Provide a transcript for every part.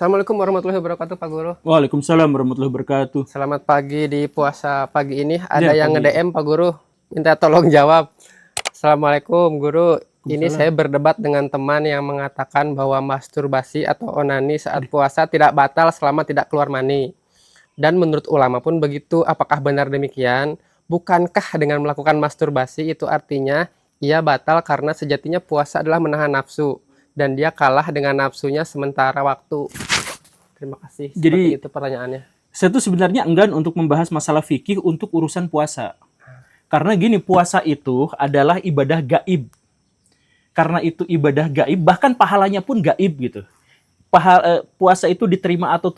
Assalamualaikum warahmatullahi wabarakatuh, Pak Guru. Waalaikumsalam warahmatullahi wabarakatuh. Selamat pagi di puasa pagi ini. Ada Ya, yang pagi. nge-DM Pak Guru, minta tolong jawab. Assalamualaikum, Guru. Ini saya Waalaikumsalam. berdebat dengan teman yang mengatakan bahwa masturbasi atau onani saat puasa tidak batal selama tidak keluar mani. Dan menurut ulama pun begitu. Apakah benar demikian? Bukankah dengan melakukan masturbasi itu artinya ia batal karena sejatinya puasa adalah menahan nafsu dan dia kalah dengan nafsunya sementara waktu. Terima kasih. Seperti Jadi, itu pertanyaannya. saya tuh sebenarnya enggan untuk membahas masalah fikih untuk urusan puasa. Karena gini, puasa itu adalah ibadah gaib. Karena itu ibadah gaib, bahkan pahalanya pun gaib gitu. Puasa itu diterima atau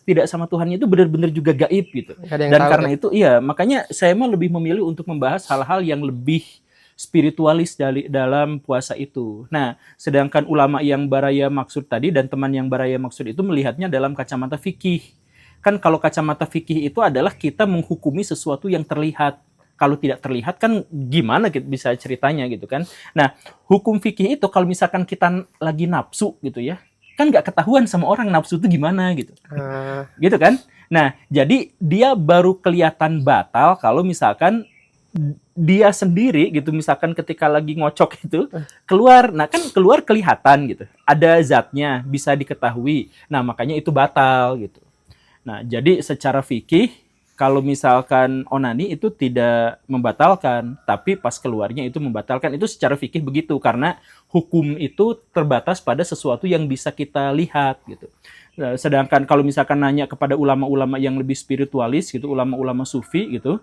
tidak sama Tuhannya itu benar-benar juga gaib gitu. Nggak ada yang Dan tahu karena deh. itu, iya, makanya saya mah lebih memilih untuk membahas hal-hal yang lebih spiritualis dalam puasa itu. Nah, sedangkan ulama yang Baraya maksud tadi dan teman yang Baraya maksud itu melihatnya dalam kacamata fikih. Kan kalau kacamata fikih itu adalah kita menghukumi sesuatu yang terlihat. Kalau tidak terlihat kan gimana kita bisa ceritanya gitu kan. Nah, hukum fikih itu kalau misalkan kita lagi nafsu gitu ya, kan nggak ketahuan sama orang nafsu itu gimana gitu. Gitu kan. Nah, jadi dia baru kelihatan batal kalau misalkan dia sendiri gitu, misalkan ketika lagi ngocok itu keluar, nah kan keluar kelihatan gitu, ada zatnya bisa diketahui, nah makanya itu batal gitu. Nah jadi secara fikih kalau misalkan onani itu tidak membatalkan, tapi pas keluarnya itu membatalkan, itu secara fikih begitu karena hukum itu terbatas pada sesuatu yang bisa kita lihat gitu. Nah, sedangkan kalau misalkan nanya kepada ulama-ulama yang lebih spiritualis gitu, ulama-ulama sufi gitu,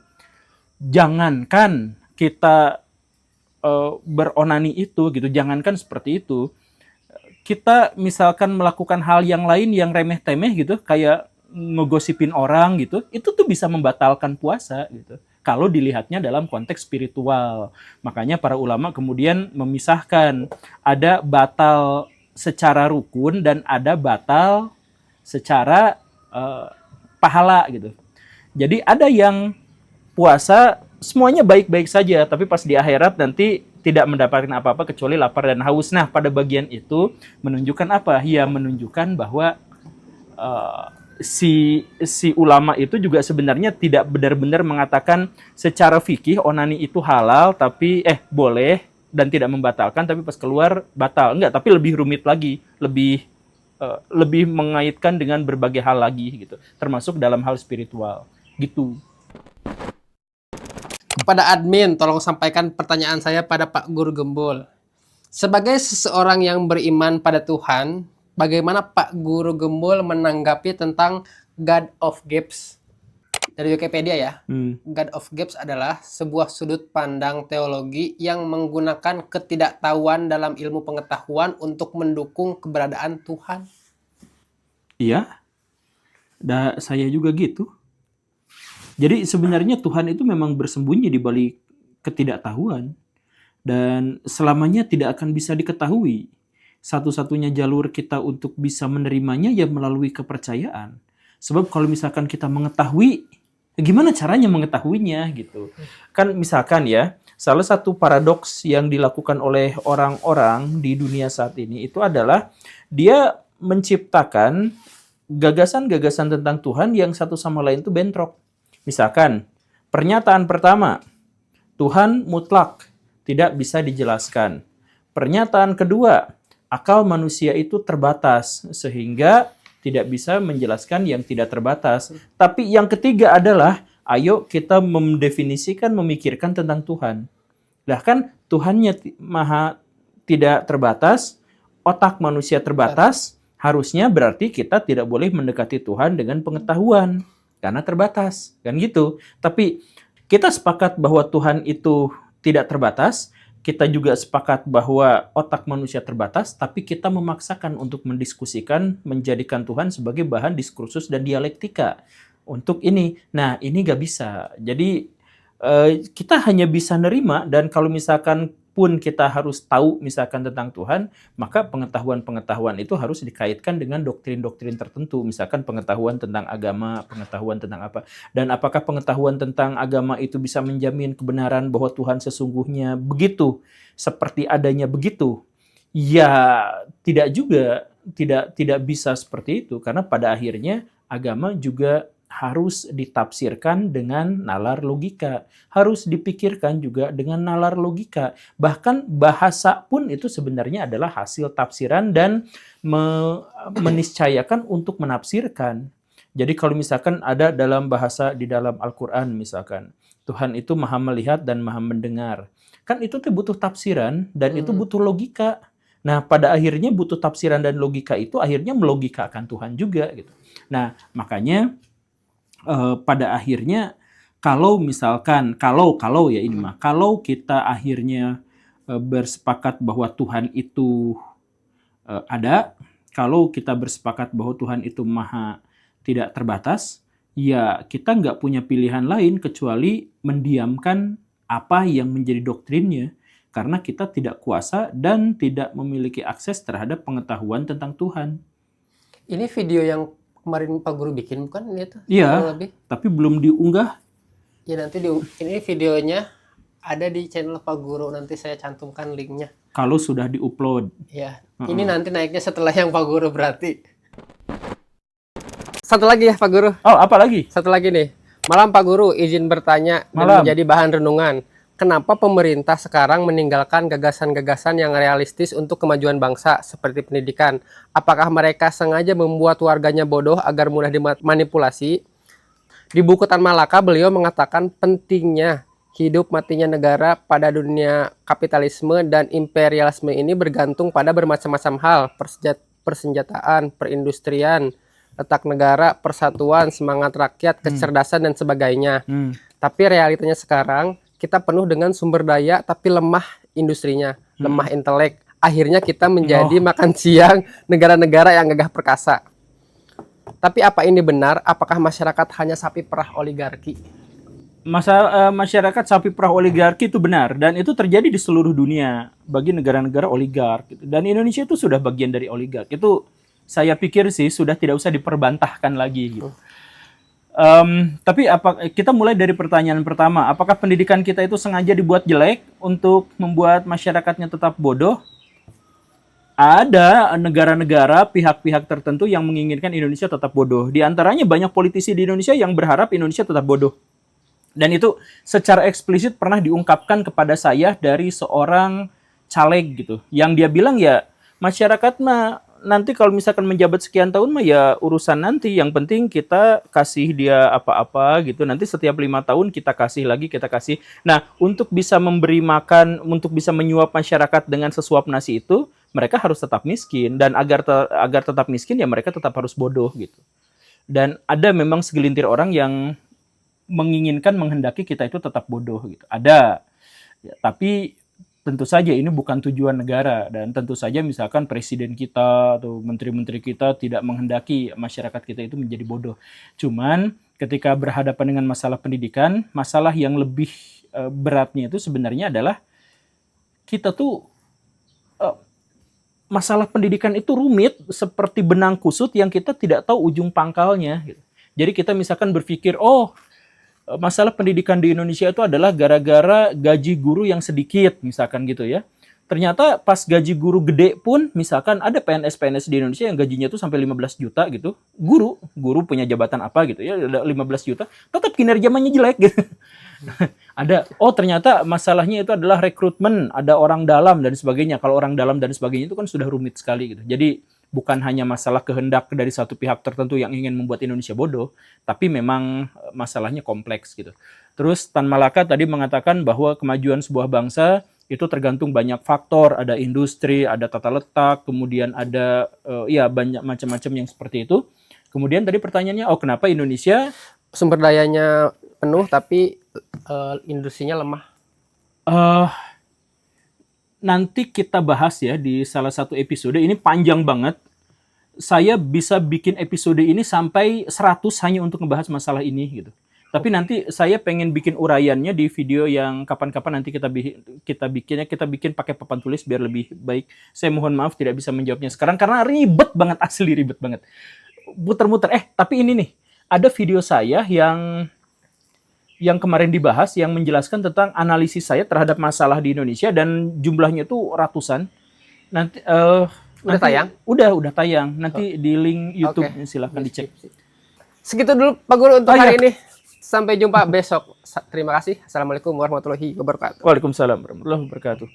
jangankan kita beronani itu gitu, jangankan seperti itu, kita misalkan melakukan hal yang lain yang remeh-temeh gitu, kayak ngegosipin orang gitu, itu tuh bisa membatalkan puasa gitu. Kalau dilihatnya dalam konteks spiritual. Makanya para ulama kemudian memisahkan, ada batal secara rukun dan ada batal secara pahala gitu. Jadi ada yang puasa semuanya baik-baik saja, tapi pas di akhirat nanti tidak mendapatkan apa-apa kecuali lapar dan haus. Nah, pada bagian itu menunjukkan apa? Ya, menunjukkan bahwa uh, si ulama itu juga sebenarnya tidak benar-benar mengatakan secara fikih onani itu halal, tapi boleh dan tidak membatalkan, tapi pas keluar batal. Enggak, tapi lebih rumit lagi, lebih mengaitkan dengan berbagai hal lagi gitu, termasuk dalam hal spiritual gitu. Kepada admin, tolong sampaikan pertanyaan saya pada Pak Guru Gembul. Sebagai seseorang yang beriman pada Tuhan, bagaimana Pak Guru Gembul menanggapi tentang God of Gifts? Dari Wikipedia ya, God of Gifts adalah sebuah sudut pandang teologi yang menggunakan ketidaktahuan dalam ilmu pengetahuan untuk mendukung keberadaan Tuhan. Iya, saya juga gitu. Jadi sebenarnya Tuhan itu memang bersembunyi di balik ketidaktahuan dan selamanya tidak akan bisa diketahui. Satu-satunya jalur kita untuk bisa menerimanya ya melalui kepercayaan. Sebab kalau misalkan kita mengetahui, gimana caranya mengetahuinya gitu. Kan misalkan ya, salah satu paradoks yang dilakukan oleh orang-orang di dunia saat ini itu adalah dia menciptakan gagasan-gagasan tentang Tuhan yang satu sama lain itu bentrok. Misalkan, pernyataan pertama, Tuhan mutlak, tidak bisa dijelaskan. Pernyataan kedua, akal manusia itu terbatas, sehingga tidak bisa menjelaskan yang tidak terbatas. Tapi yang ketiga adalah, ayo kita mendefinisikan, memikirkan tentang Tuhan. Lah kan Tuhannya maha tidak terbatas, otak manusia terbatas, harusnya berarti kita tidak boleh mendekati Tuhan dengan pengetahuan. Karena terbatas, kan gitu. Tapi kita sepakat bahwa Tuhan itu tidak terbatas, kita juga sepakat bahwa otak manusia terbatas, tapi kita memaksakan untuk mendiskusikan, menjadikan Tuhan sebagai bahan diskursus dan dialektika untuk ini. Nah, ini gak bisa. Jadi kita hanya bisa nerima, dan kalau misalkan pun kita harus tahu misalkan tentang Tuhan, maka pengetahuan-pengetahuan itu harus dikaitkan dengan doktrin-doktrin tertentu, misalkan pengetahuan tentang agama, pengetahuan tentang apa. Dan apakah pengetahuan tentang agama itu bisa menjamin kebenaran bahwa Tuhan sesungguhnya begitu, seperti adanya begitu? Ya, tidak juga. tidak bisa seperti itu, karena pada akhirnya agama juga harus ditafsirkan dengan nalar logika, harus dipikirkan juga dengan nalar logika. Bahkan bahasa pun itu sebenarnya adalah hasil tafsiran dan meniscayakan untuk menafsirkan. Jadi kalau misalkan ada dalam bahasa di dalam Al-Quran misalkan, Tuhan itu maha melihat dan maha mendengar. Kan itu tuh butuh tafsiran dan itu butuh logika. Nah, pada akhirnya butuh tafsiran dan logika itu akhirnya melogikakan Tuhan juga gitu. Nah, makanya pada akhirnya kalau misalkan kalau ya ini mah kalau kita akhirnya bersepakat bahwa Tuhan itu ada, kalau kita bersepakat bahwa Tuhan itu maha tidak terbatas, ya kita nggak punya pilihan lain kecuali mendiamkan apa yang menjadi doktrinnya, karena kita tidak kuasa dan tidak memiliki akses terhadap pengetahuan tentang Tuhan. Ini video yang kemarin Pak Guru bikin bukan itu? Iya, tapi belum diunggah. Ya nanti ini videonya ada di channel Pak Guru, nanti saya cantumkan linknya. Kalau sudah diupload. Ya, ini nanti naiknya setelah yang Pak Guru berarti. Satu lagi ya Pak Guru. Oh, apa lagi? Satu lagi nih. Malam Pak Guru, izin bertanya dan menjadi bahan renungan. Kenapa pemerintah sekarang meninggalkan gagasan-gagasan yang realistis untuk kemajuan bangsa seperti pendidikan? Apakah mereka sengaja membuat warganya bodoh agar mudah dimanipulasi? Di buku Tan Malaka, beliau mengatakan pentingnya hidup matinya negara pada dunia kapitalisme dan imperialisme ini bergantung pada bermacam-macam hal, persenjataan, perindustrian, letak negara, persatuan, semangat rakyat, kecerdasan, dan sebagainya. Tapi realitanya sekarang, kita penuh dengan sumber daya tapi lemah industrinya, lemah intelek. Akhirnya kita menjadi makan siang negara-negara yang gagah perkasa. Tapi apa ini benar? Apakah masyarakat hanya sapi perah oligarki? Masyarakat sapi perah oligarki itu benar, dan itu terjadi di seluruh dunia bagi negara-negara oligark. Dan Indonesia itu sudah bagian dari oligark. Itu saya pikir sih sudah tidak usah diperbantahkan lagi gitu. Tapi kita mulai dari pertanyaan pertama, apakah pendidikan kita itu sengaja dibuat jelek untuk membuat masyarakatnya tetap bodoh? Ada negara-negara, pihak-pihak tertentu yang menginginkan Indonesia tetap bodoh. Di antaranya banyak politisi di Indonesia yang berharap Indonesia tetap bodoh. Dan itu secara eksplisit pernah diungkapkan kepada saya dari seorang caleg gitu, yang dia bilang ya masyarakat mah nanti kalau misalkan menjabat sekian tahun mah ya urusan nanti, yang penting kita kasih dia apa-apa gitu, nanti setiap 5 tahun kita kasih lagi, kita kasih. Nah, untuk bisa memberi makan, untuk bisa menyuap masyarakat dengan sesuap nasi itu, mereka harus tetap miskin, dan agar tetap miskin ya mereka tetap harus bodoh gitu. Dan ada memang segelintir orang yang menginginkan, menghendaki kita itu tetap bodoh gitu. Ada. Ya, tapi tentu saja ini bukan tujuan negara, dan tentu saja misalkan presiden kita atau menteri-menteri kita tidak menghendaki masyarakat kita itu menjadi bodoh. Cuman ketika berhadapan dengan masalah pendidikan, masalah yang lebih beratnya itu sebenarnya adalah kita tuh masalah pendidikan itu rumit seperti benang kusut yang kita tidak tahu ujung pangkalnya gitu. Jadi kita misalkan berpikir, masalah pendidikan di Indonesia itu adalah gara-gara gaji guru yang sedikit, misalkan gitu ya. Ternyata pas gaji guru gede pun, misalkan ada PNS-PNS di Indonesia yang gajinya tuh sampai 15 juta gitu. Guru punya jabatan apa gitu ya, 15 juta, tetap kinerjanya jelek gitu. Ada, ternyata masalahnya itu adalah rekrutmen, ada orang dalam dan sebagainya. Kalau orang dalam dan sebagainya itu kan sudah rumit sekali gitu. Jadi bukan hanya masalah kehendak dari satu pihak tertentu yang ingin membuat Indonesia bodoh, tapi memang masalahnya kompleks gitu. Terus Tan Malaka tadi mengatakan bahwa kemajuan sebuah bangsa itu tergantung banyak faktor, ada industri, ada tata letak, kemudian ada banyak macam-macam yang seperti itu. Kemudian tadi pertanyaannya, kenapa Indonesia sumber dayanya penuh tapi industrinya lemah? Nanti kita bahas ya di salah satu episode. Ini panjang banget. Saya bisa bikin episode ini sampai 100 hanya untuk ngebahas masalah ini gitu. Tapi nanti saya pengen bikin uraiannya di video yang kapan-kapan nanti kita bikin pakai papan tulis biar lebih baik. Saya mohon maaf tidak bisa menjawabnya sekarang karena ribet banget, asli ribet banget. Muter-muter. Tapi ini nih, ada video saya yang kemarin dibahas yang menjelaskan tentang analisis saya terhadap masalah di Indonesia dan jumlahnya itu ratusan. Nanti Udah tayang? Udah tayang. Nanti di link YouTube Oke. silahkan dicek. Segitu dulu Pak Guru untuk Oh, hari iya. ini. Sampai jumpa besok. Terima kasih. Assalamualaikum warahmatullahi wabarakatuh. Waalaikumsalam warahmatullahi wabarakatuh.